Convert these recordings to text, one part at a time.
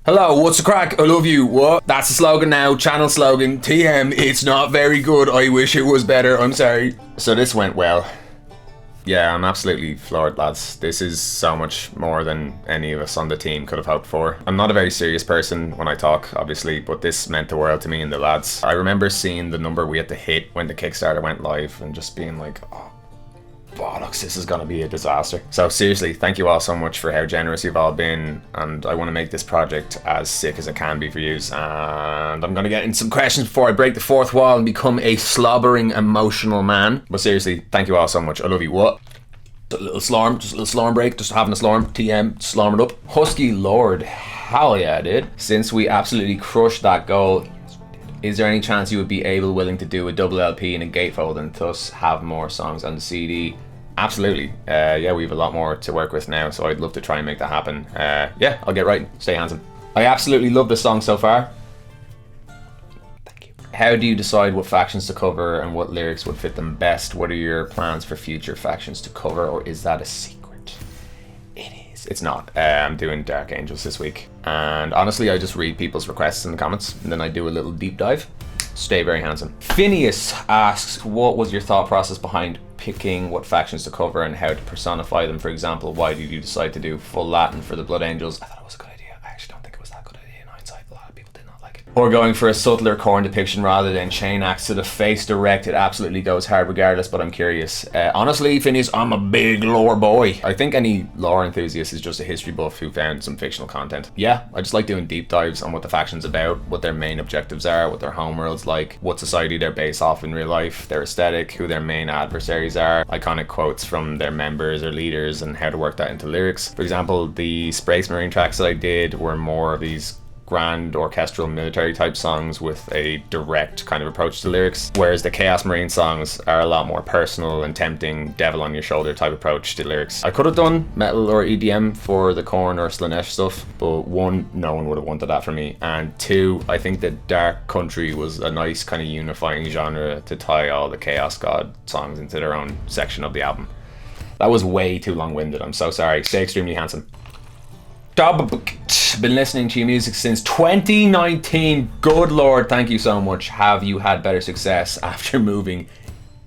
Hello, what's the crack? I love you. What? That's the slogan now. Channel slogan. TM, it's not very good. I wish it was better. I'm sorry. So this went well. Yeah, I'm absolutely floored, lads. This is so much more than any of us on the team could have hoped for. I'm not a very serious person when I talk, obviously, but this meant the world to me and the lads. I remember seeing the number we had to hit when the Kickstarter went live and just being like, oh, bollocks, this is gonna be a disaster. So seriously, thank you all so much for how generous you've all been, and I want to make this project as sick as it can be for you. And I'm gonna get into some questions before I break the fourth wall and become a slobbering, emotional man. But seriously, thank you all so much. I love you. What? Just a little slorm break, just having a slorm. TM, slorm it up. Husky Lord, hell yeah, dude. Since we absolutely crushed that goal, is there any chance you would be willing to do a double LP and a gatefold and thus have more songs on the CD? Absolutely. Yeah, we have a lot more to work with now, so I'd love to try and make that happen. Yeah, I'll get right. Stay handsome. I absolutely love the song so far. Thank you. How do you decide what factions to cover and what lyrics would fit them best? What are your plans for future factions to cover, or is that a secret? It is. It's not. I'm doing Dark Angels this week. And honestly, I just read people's requests in the comments, and then I do a little deep dive. Stay very handsome. Phineas asks, what was your thought process behind picking what factions to cover and how to personify them? For example, why did you decide to do full Latin for the Blood Angels? I thought it was a good idea. I actually don't think it was that good idea in hindsight. A lot of people did not like it. Or going for a subtler corn depiction rather than chain axe to the face direct. It absolutely goes hard regardless, but I'm curious. Honestly, Phineas, I'm a big lore boy. I think any lore enthusiast is just a history buff who found some fictional content. Yeah, I just like doing deep dives on what the faction's about, what their main objectives are, what their homeworld's like, what society they're based off in real life, their aesthetic, who their main adversaries are, iconic quotes from their members or leaders, and how to work that into lyrics. For example, the Space Marine tracks that I did were more of these grand orchestral military type songs with a direct kind of approach to lyrics, whereas the Chaos Marine songs are a lot more personal and tempting, devil on your shoulder type approach to lyrics. I could have done metal or EDM for the Korn or Slanesh stuff, but one, no one would have wanted that from me, and two, I think that Dark Country was a nice kind of unifying genre to tie all the Chaos God songs into their own section of the album. That was way too long-winded, I'm so sorry. Stay extremely handsome. Been listening to your music since 2019. Good Lord, thank you so much. Have you had better success after moving?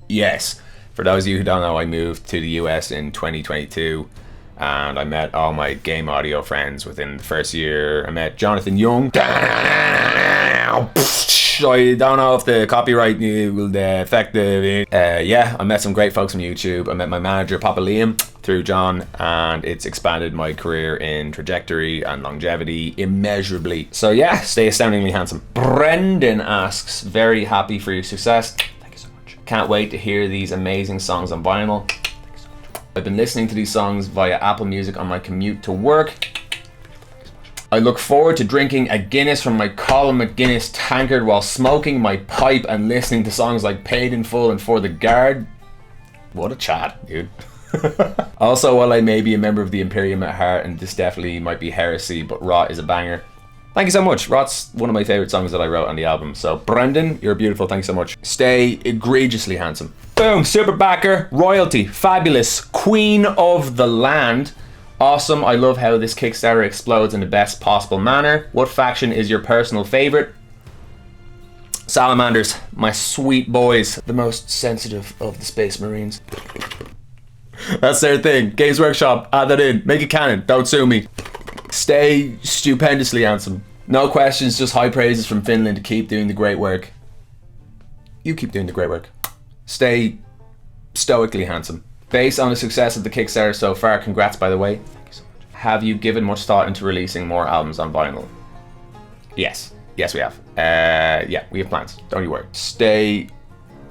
Yes. For those of you who don't know, I moved to the US in 2022 and I met all my game audio friends within the first year. I met Jonathan Young. I don't know if the copyright will affect the... yeah, I met some great folks from YouTube. I met my manager, Papa Liam, through John, and it's expanded my career in trajectory and longevity immeasurably. So yeah, stay astoundingly handsome. Brendan asks, very happy for your success. Thank you so much. Can't wait to hear these amazing songs on vinyl. Thank you so much. I've been listening to these songs via Apple Music on my commute to work. I look forward to drinking a Guinness from my Colm McGuinness tankard while smoking my pipe and listening to songs like Paid in Full and For the Guard. What a chat, dude. Also, while I may be a member of the Imperium at heart, and this definitely might be heresy, but Rot is a banger. Thank you so much. Rot's one of my favorite songs that I wrote on the album. So Brendan, you're beautiful. Thanks so much. Stay egregiously handsome. Boom, super backer, royalty, fabulous, queen of the land. Awesome, I love how this Kickstarter explodes in the best possible manner. What faction is your personal favorite? Salamanders, my sweet boys. The most sensitive of the Space Marines. That's their thing. Games Workshop, add that in. Make it canon, don't sue me. Stay stupendously handsome. No questions, just high praises from Finland to keep doing the great work. You keep doing the great work. Stay stoically handsome. Based on the success of the Kickstarter so far, congrats by the way. Thank you so much. Have you given much thought into releasing more albums on vinyl? Yes. Yes, we have. Yeah, we have plans. Don't you worry. Stay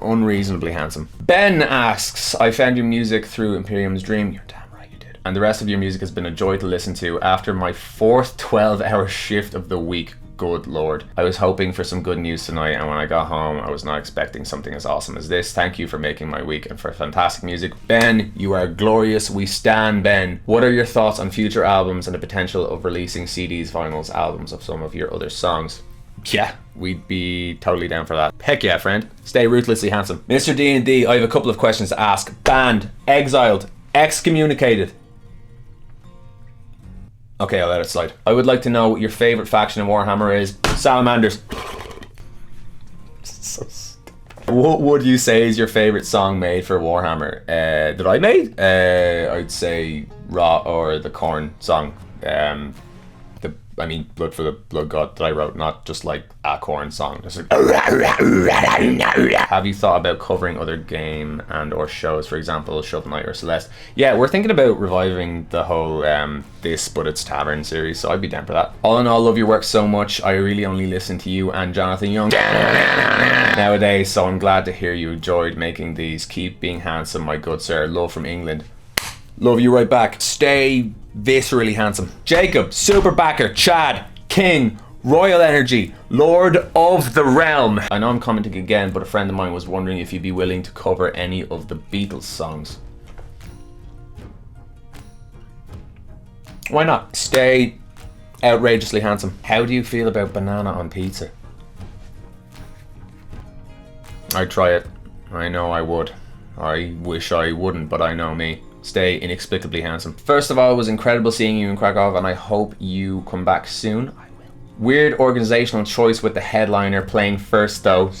unreasonably handsome. Ben asks, I found your music through Imperium's Dream. You're damn right you did. And the rest of your music has been a joy to listen to after my fourth 12-hour shift of the week. Good Lord. I was hoping for some good news tonight, and when I got home, I was not expecting something as awesome as this. Thank you for making my week and for fantastic music. Ben, you are glorious. We stan, Ben. What are your thoughts on future albums and the potential of releasing CDs, vinyls, albums of some of your other songs? Yeah, we'd be totally down for that. Heck yeah, friend. Stay ruthlessly handsome. Mr. D&D, I have a couple of questions to ask. Banned, exiled, excommunicated. Okay, I'll let it slide. I would like to know what your favorite faction in Warhammer is. Salamanders. So stupid. What would you say is your favorite song made for Warhammer? That I made? I'd say Raw or the Korn song. Blood for the Blood God that I wrote, not just like a Korn song. Just like, have you thought about covering other game and or shows, for example, Shovel Knight or Celeste? Yeah, we're thinking about reviving the whole This But It's Tavern series, so I'd be down for that. All in all, love your work so much. I really only listen to you and Jonathan Young nowadays, so I'm glad to hear you enjoyed making these. Keep being handsome, my good sir. Love from England. Love you right back. Stay viscerally handsome. Jacob, Super Backer, Chad, King, Royal Energy, Lord of the Realm. I know I'm commenting again, but a friend of mine was wondering if you'd be willing to cover any of the Beatles songs. Why not? Stay outrageously handsome. How do you feel about banana on pizza? I'd try it. I know I would. I wish I wouldn't, but I know me. Stay inexplicably handsome. First of all, it was incredible seeing you in Krakow, and I hope you come back soon. I will. Weird organizational choice with the headliner playing first though.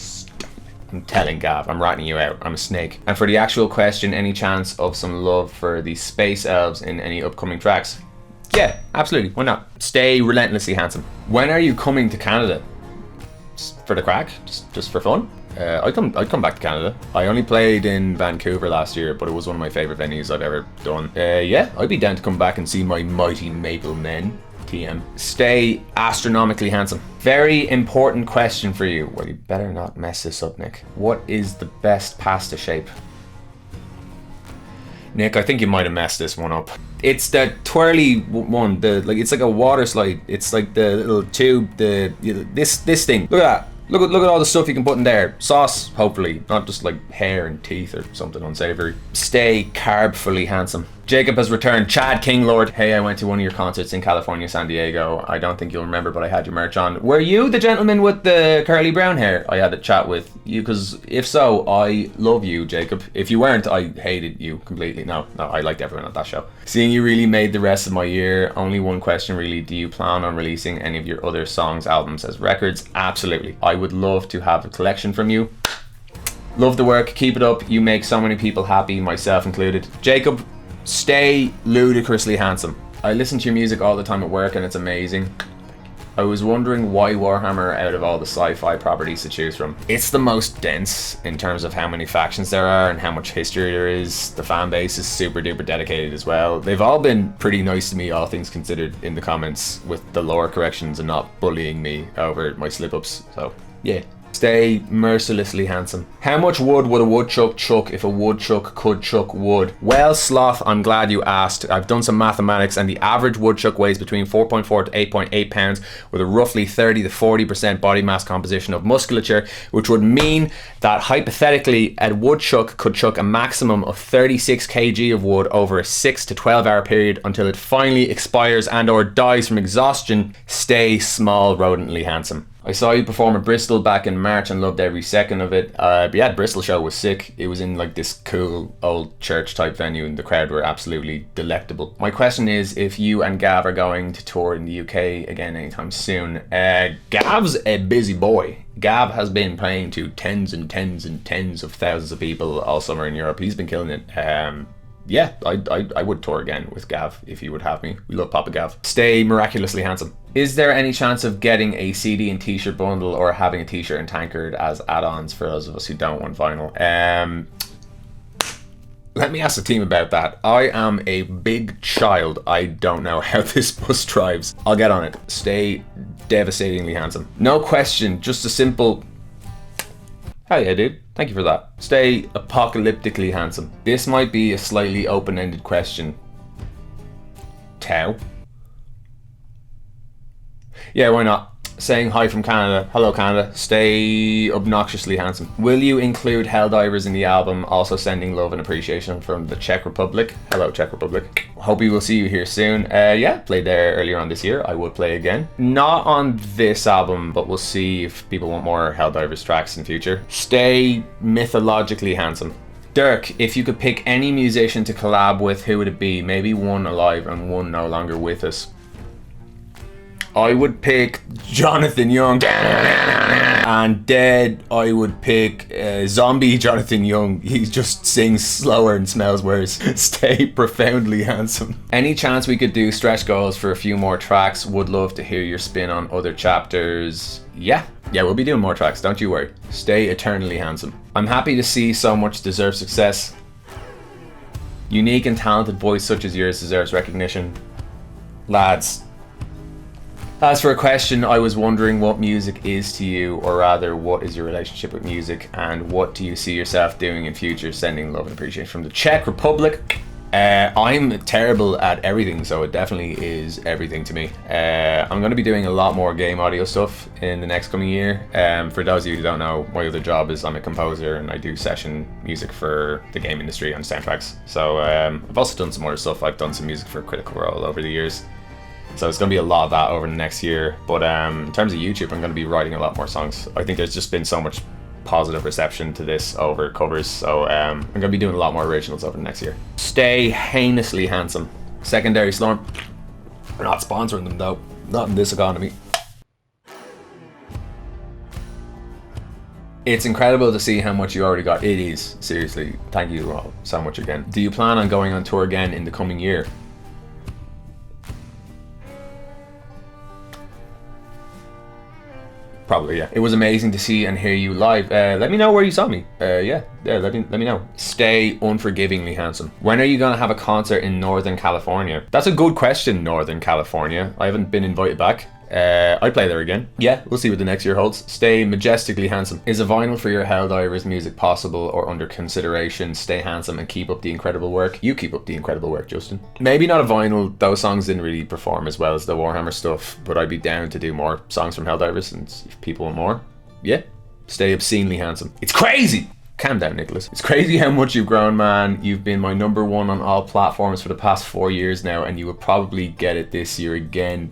I'm telling Gav, I'm ratting you out. I'm a snake. And for the actual question, any chance of some love for the space elves in any upcoming tracks? Yeah, absolutely. Why not? Stay relentlessly handsome. When are you coming to Canada? Just for the crack? Just for fun? I'd come back to Canada. I only played in Vancouver last year, but it was one of my favourite venues I've ever done. Yeah, I'd be down to come back and see my mighty Maple Men. TM. Stay astronomically handsome. Very important question for you. Well, you better not mess this up, Nick. What is the best pasta shape? Nick, I think you might have messed this one up. It's the twirly one. It's like a water slide. It's like the little tube. This thing. Look at that. Look at all the stuff you can put in there. Sauce, hopefully, not just like hair and teeth or something unsavory. Stay carb-fully handsome. Jacob has returned. Chad Kinglord. Hey, I went to one of your concerts in California, San Diego. I don't think you'll remember, but I had your merch on. Were you the gentleman with the curly brown hair? I had a chat with you, because if so, I love you, Jacob. If you weren't, I hated you completely. No, I liked everyone at that show. Seeing you really made the rest of my year. Only one question really. Do you plan on releasing any of your other songs, albums as records? Absolutely. I would love to have a collection from you. Love the work. Keep it up. You make so many people happy, myself included. Jacob, stay ludicrously handsome. I listen to your music all the time at work and it's amazing. I was wondering why Warhammer out of all the sci-fi properties to choose from. It's the most dense in terms of how many factions there are and how much history there is. The fan base is super duper dedicated as well. They've all been pretty nice to me, all things considered, in the comments with the lore corrections and not bullying me over my slip-ups. So yeah. Stay mercilessly handsome. How much wood would a woodchuck chuck if a woodchuck could chuck wood? Well, Sloth, I'm glad you asked. I've done some mathematics and the average woodchuck weighs between 4.4 to 8.8 pounds with a roughly 30 to 40% body mass composition of musculature, which would mean that hypothetically a woodchuck could chuck a maximum of 36 kg of wood over a 6 to 12 hour period until it finally expires and or dies from exhaustion. Stay small, rodently handsome. I saw you perform at Bristol back in March and loved every second of it. But yeah, the Bristol show was sick. It was in like this cool old church type venue and the crowd were absolutely delectable. My question is if you and Gav are going to tour in the UK again anytime soon. Gav's a busy boy. Gav has been playing to tens and tens and tens of thousands of people all summer in Europe. He's been killing it. Yeah, I would tour again with Gav if he would have me. We love Papa Gav. Stay miraculously handsome. Is there any chance of getting a CD and t-shirt bundle or having a t-shirt and tankard as add-ons for those of us who don't want vinyl? Let me ask the team about that. I am a big child. I don't know how this bus drives. I'll get on it. Stay devastatingly handsome. No question, just a simple... Hell yeah, dude. Thank you for that. Stay apocalyptically handsome. This might be a slightly open-ended question. Tau? Yeah, why not? Saying hi from Canada. Hello, Canada. Stay obnoxiously handsome. Will you include Helldivers in the album? Also sending love and appreciation from the Czech Republic. Hello, Czech Republic. Hope we will see you here soon. Yeah, played there earlier on this year. I would play again. Not on this album, but we'll see if people want more Helldivers tracks in the future. Stay mythologically handsome. Dirk, if you could pick any musician to collab with, who would it be? Maybe one alive and one no longer with us. I would pick Jonathan Young. And dead, I would pick zombie Jonathan Young. He just sings slower and smells worse. Stay profoundly handsome. Any chance we could do stretch goals for a few more tracks? Would love to hear your spin on other chapters. Yeah, we'll be doing more tracks, don't you worry. Stay eternally handsome. I'm happy to see so much deserved success. Unique and talented voice such as yours deserves recognition. Lads, as for a question, I was wondering what music is to you, or rather, what is your relationship with music, and what do you see yourself doing in future? Sending love and appreciation from the Czech Republic. I'm terrible at everything, so it definitely is everything to me. I'm going to be doing a lot more game audio stuff in the next coming year. For those of you who don't know, my other job is I'm a composer and I do session music for the game industry on soundtracks. So I've also done some other stuff. I've done some music for Critical Role over the years. So it's going to be a lot of that over the next year. But in terms of YouTube, I'm going to be writing a lot more songs. I think there's just been so much positive reception to this over covers. So I'm going to be doing a lot more originals over the next year. Stay heinously handsome. Secondary Slurm. We're not sponsoring them though. Not in this economy. It's incredible to see how much you already got. It is. Seriously. Thank you all so much again. Do you plan on going on tour again in the coming year? Probably, yeah. It was amazing to see and hear you live. Let me know where you saw me. Yeah, let me know. Stay unforgivingly handsome. When are you gonna have a concert in Northern California? That's a good question, Northern California. I haven't been invited back. I play there again. Yeah, we'll see what the next year holds. Stay majestically handsome. Is a vinyl for your Helldivers music possible or under consideration? Stay handsome and keep up the incredible work. You keep up the incredible work, Justin. Maybe not a vinyl. Those songs didn't really perform as well as the Warhammer stuff, but I'd be down to do more songs from Helldivers, and if people want more, yeah. Stay obscenely handsome. It's crazy! Calm down, Nicholas. It's crazy how much you've grown, man. You've been my #1 on all platforms for the past 4 years now, and you will probably get it this year again.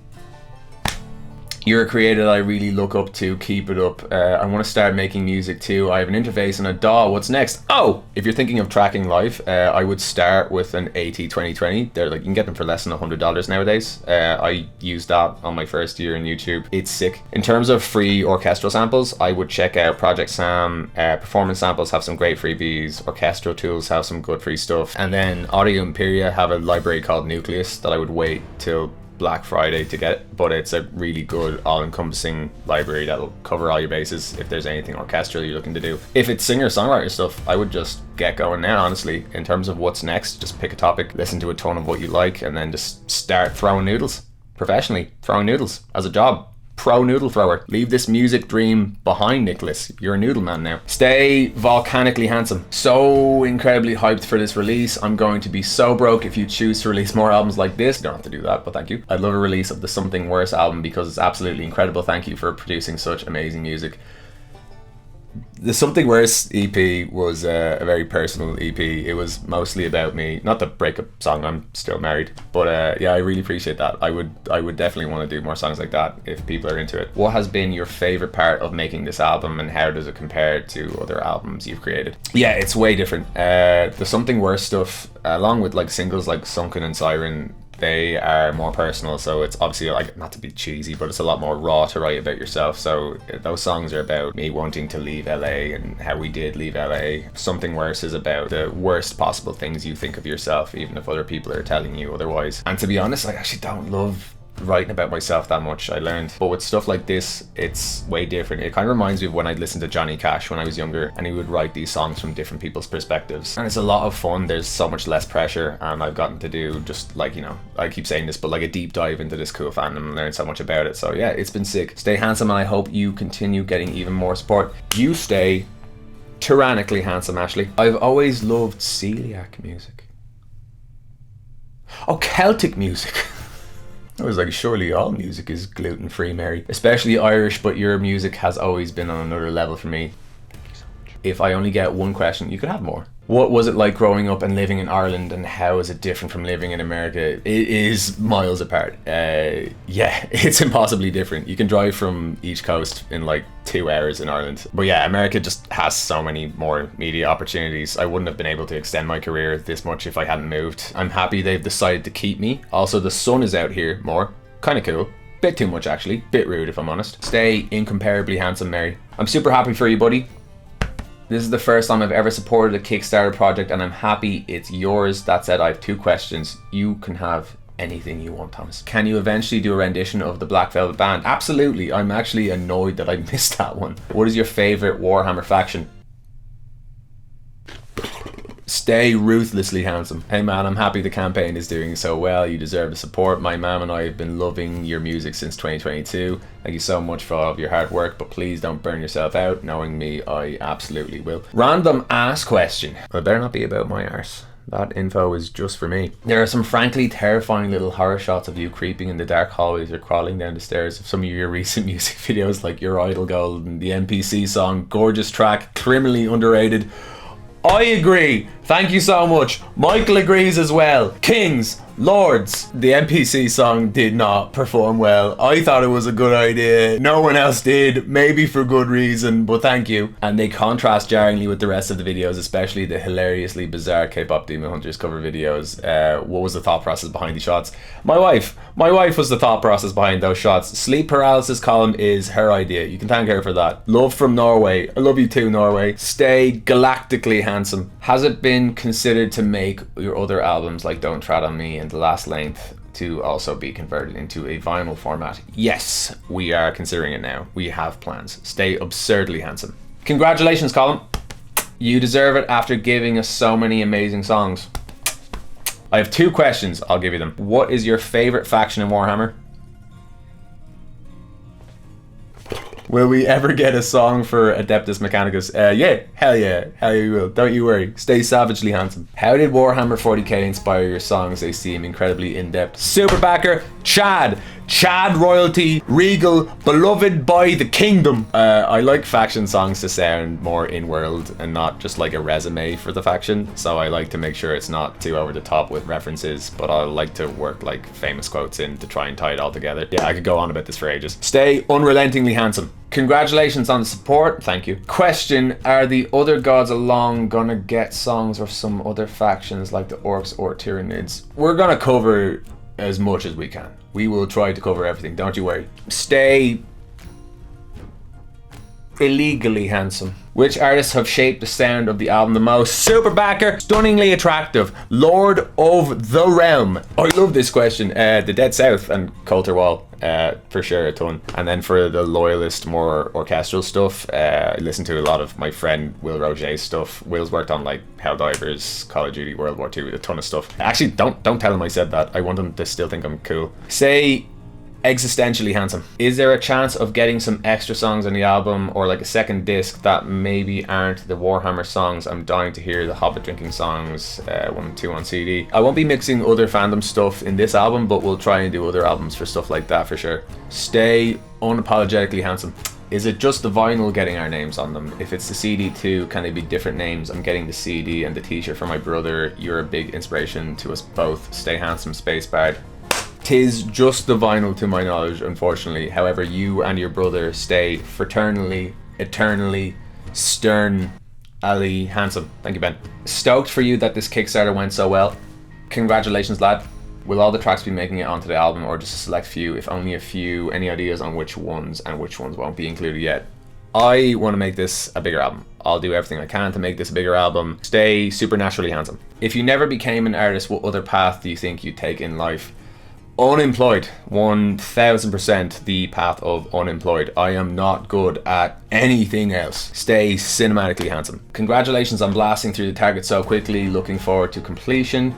You're a creator that I really look up to. Keep it up. I want to start making music too. I have an interface and a DAW. What's next? Oh, if you're thinking of tracking live, I would start with an AT2020. They're like, you can get them for less than $100 nowadays. I used that on my first year in YouTube. It's sick. In terms of free orchestral samples, I would check out Project Sam. Performance Samples have some great freebies. Orchestral Tools have some good free stuff. And then Audio Imperia have a library called Nucleus that I would wait till Black Friday to get, but it's a really good all-encompassing library that'll cover all your bases if there's anything orchestral you're looking to do. If it's singer-songwriter stuff, I would just get going now, honestly. In terms of what's next, just pick a topic, listen to a ton of what you like, and then just start throwing noodles. Professionally, throwing noodles as a job. Pro noodle thrower. Leave this music dream behind, Nicholas. You're a noodle man now. Stay volcanically handsome. So incredibly hyped for this release. I'm going to be so broke if you choose to release more albums like this. You don't have to do that, but thank you. I'd love a release of the Something Worse album because it's absolutely incredible. Thank you for producing such amazing music. The Something Worse EP was a very personal EP. It was mostly about me. Not the breakup song, I'm still married. But yeah, I really appreciate that. I would definitely want to do more songs like that if people are into it. What has been your favorite part of making this album, and how does it compare to other albums you've created? Yeah, it's way different. The Something Worse stuff, along with like singles like Sunken and Siren, they are more personal, so it's obviously, like, not to be cheesy, but it's a lot more raw to write about yourself. So those songs are about me wanting to leave LA and how we did leave LA. Something Worse is about the worst possible things you think of yourself, even if other people are telling you otherwise. And to be honest, I actually don't love writing about myself that much, I learned. But with stuff like this, it's way different. It kind of reminds me of when I'd listen to Johnny Cash when I was younger, and he would write these songs from different people's perspectives. And it's a lot of fun. There's so much less pressure, and I've gotten to do just, like, you know, I keep saying this, but like a deep dive into this cool fandom and learn so much about it. So yeah, it's been sick. Stay handsome, and I hope you continue getting even more support. You stay tyrannically handsome, Ashley. I've always loved celiac music. Oh, Celtic music. I was like, surely all music is gluten-free, Mary. Especially Irish, but your music has always been on another level for me. Thank you so much. If I only get one question, you could have more. What was it like growing up and living in Ireland, and how is it different from living in America? It is miles apart. Yeah, it's impossibly different. You can drive from each coast in like 2 hours in Ireland. But yeah, America just has so many more media opportunities. I wouldn't have been able to extend my career this much if I hadn't moved. I'm happy they've decided to keep me. Also, the sun is out here more. Kind of cool. Bit too much actually, bit rude if I'm honest. Stay incomparably handsome, Mary. I'm super happy for you, buddy. This is the first time I've ever supported a Kickstarter project and I'm happy it's yours. That said, I have 2 questions. You can have anything you want, Thomas. Can you eventually do a rendition of the Black Velvet Band? Absolutely. I'm actually annoyed that I missed that one. What is your favorite Warhammer faction? Stay ruthlessly handsome. Hey man, I'm happy the campaign is doing so well. You deserve the support. My mom and I have been loving your music since 2022. Thank you so much for all of your hard work, but please don't burn yourself out. Knowing me, I absolutely will. Random ass question. Well, it better not be about my arse. That info is just for me. There are some frankly terrifying little horror shots of you creeping in the dark hallways or crawling down the stairs of some of your recent music videos, like Your Idol Gold and the NPC song. Gorgeous track, criminally underrated. I agree. Thank you so much. Michael agrees as well. Kings, Lords. The NPC song did not perform well. I thought it was a good idea. No one else did. Maybe for good reason, but thank you. And they contrast jarringly with the rest of the videos, especially the hilariously bizarre K-pop Demon Hunters cover videos. What was the thought process behind these shots? My wife was the thought process behind those shots. Sleep paralysis column is her idea. You can thank her for that. Love from Norway. I love you too, Norway. Stay galactically handsome. Has it been considered to make your other albums like Don't Tread on Me and The Last Length to also be converted into a vinyl format? Yes, we are considering it now. We have plans. Stay absurdly handsome. Congratulations, Colm. You deserve it after giving us so many amazing songs. I have 2 questions. I'll give you them. What is your favorite faction in Warhammer? Will we ever get a song for Adeptus Mechanicus? Yeah, hell yeah we will. Don't you worry. Stay savagely handsome. How did Warhammer 40k inspire your songs? They seem incredibly in-depth. Super backer, Chad royalty, regal, beloved by the kingdom. I like faction songs to sound more in-world and not just like a resume for the faction. So I like to make sure it's not too over the top with references, but I like to work like famous quotes in to try and tie it all together. Yeah, I could go on about this for ages. Stay unrelentingly handsome. Congratulations on the support. Thank you. Question, are the other gods along gonna get songs of some other factions like the Orcs or Tyranids? We're gonna cover as much as we can. We will try to cover everything, don't you worry. Stay illegally handsome. Which artists have shaped the sound of the album the most? Super backer, stunningly attractive, Lord of the Realm. I love this question. The Dead South and Coulter Wall, for sure a ton. And then for the loyalist, more orchestral stuff, I listen to a lot of my friend Will Roger's stuff. Will's worked on like Helldivers, Call of Duty, World War II, a ton of stuff. Actually, don't tell him I said that. I want him to still think I'm cool. Say existentially handsome. Is there a chance of getting some extra songs on the album or like a second disc that maybe aren't the Warhammer songs? I'm dying to hear the Hobbit drinking songs 1 and 2 on CD. I won't be mixing other fandom stuff in this album, but we'll try and do other albums for stuff like that for sure. Stay unapologetically handsome. Is it just the vinyl getting our names on them? If it's the CD too, can they be different names? I'm getting the CD and the t-shirt for my brother. You're a big inspiration to us both. Stay handsome, Space Bard. 'Tis just the vinyl to my knowledge, unfortunately. However, you and your brother stay fraternally, eternally, stern, Ali, handsome. Thank you, Ben. Stoked for you that this Kickstarter went so well. Congratulations, lad. Will all the tracks be making it onto the album or just a select few? If only a few, any ideas on which ones and which ones won't be included yet? I want to make this a bigger album. I'll do everything I can to make this a bigger album. Stay supernaturally handsome. If you never became an artist, what other path do you think you'd take in life? Unemployed. 1000% the path of unemployed. I am not good at anything else. Stay cinematically handsome. Congratulations on blasting through the target so quickly. Looking forward to completion.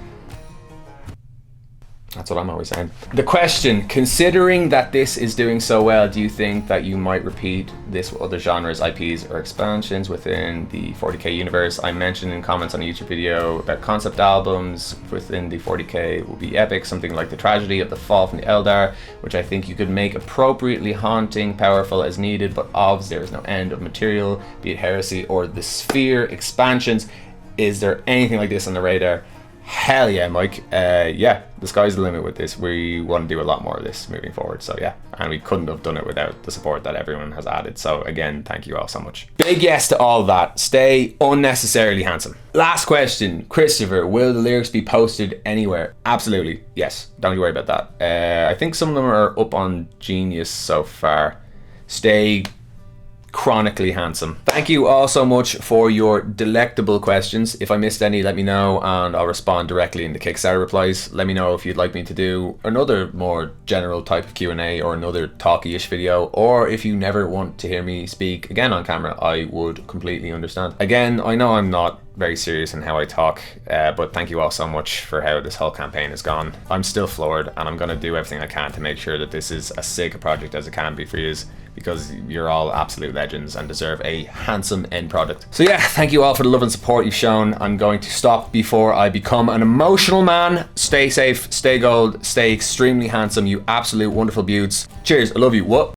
That's what I'm always saying. The question, considering that this is doing so well, do you think that you might repeat this with other genres, IPs, or expansions within the 40k universe? I mentioned in comments on a YouTube video that concept albums within the 40k will be epic, something like the Tragedy of the Fall from the Eldar, which I think you could make appropriately haunting, powerful as needed, but obviously there is no end of material, be it Heresy or the Sphere expansions. Is there anything like this on the radar? Hell yeah, Mike. Yeah, the sky's the limit with this. We want to do a lot more of this moving forward. So yeah, and we couldn't have done it without the support that everyone has added. So again, thank you all so much. Big yes to all that. Stay unnecessarily handsome. Last question, Christopher, will the lyrics be posted anywhere? Absolutely, yes. Don't you worry about that. I think some of them are up on Genius so far. Stay chronically handsome. Thank you all so much for your delectable questions. If I missed any, let me know and I'll respond directly in the Kickstarter replies. Let me know if you'd like me to do another more general type of Q&A or another talky-ish video, or if you never want to hear me speak again on camera, I would completely understand. Again, I know I'm not very serious in how I talk, but thank you all so much for how this whole campaign has gone. I'm still floored and I'm going to do everything I can to make sure that this is as sick a project as it can be for you, because you're all absolute legends and deserve a handsome end product. So yeah, thank you all for the love and support you've shown. I'm going to stop before I become an emotional man. Stay safe, stay gold, stay extremely handsome, you absolute wonderful beauts. Cheers, I love you. What?